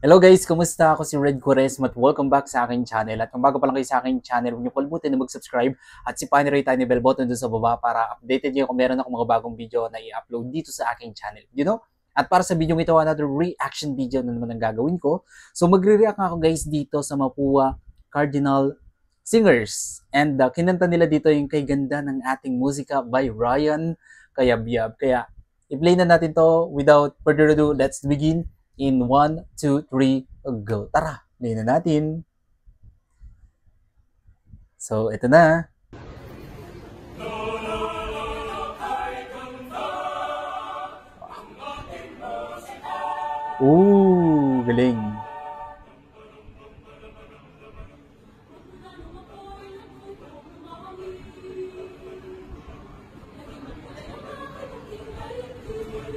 Hello guys, kumusta? Ako si Red Quaresma at welcome back sa aking channel. At kung bago pa lang kayo sa aking channel, huwag niyo kalimutan na mag-subscribe at sipahin na rin tayo ni bell button dun sa baba para updated niyo kung meron akong mga bagong video na i-upload dito sa aking channel. At para sa video ito, another reaction video na naman ang gagawin ko. So magre-react ako guys dito sa Mapua Cardinal Singers. And kinanta nila dito yung Kay Ganda ng Ating Musika by Ryan Cayabyab. Kaya i-play na natin to without further ado. Let's begin. In 1, 2, 3, go. Tara, play na natin. So, ito na. Ooh, galing.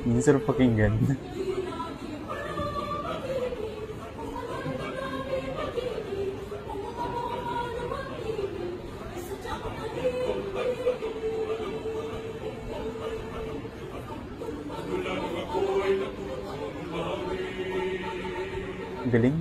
Hindi sarap pakinggan. Galing.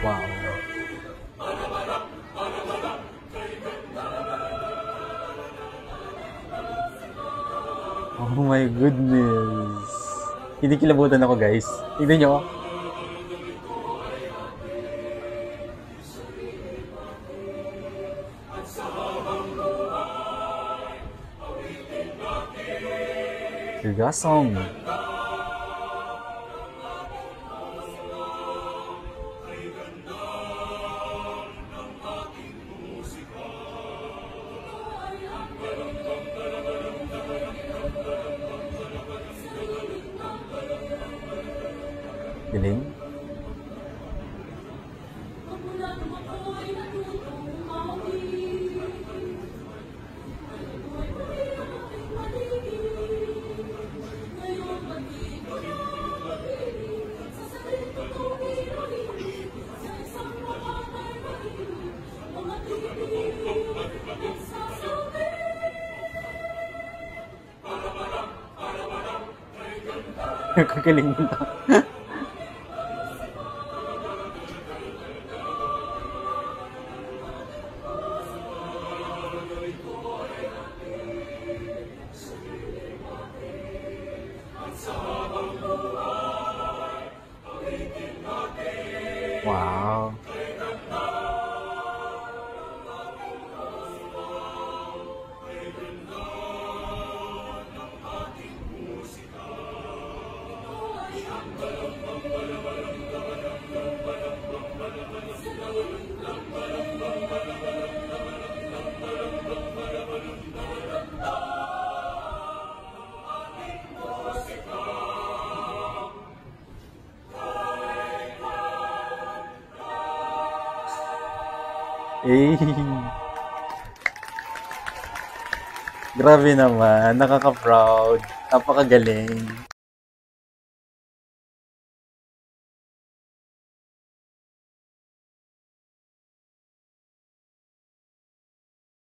Wow. Oh my goodness. Hindi kilabutan ako guys. Tignan nyo. Gasong. Galing. Kagaling mo na. Wow. Eh. Grabe naman, nakaka-proud. Napakagaling.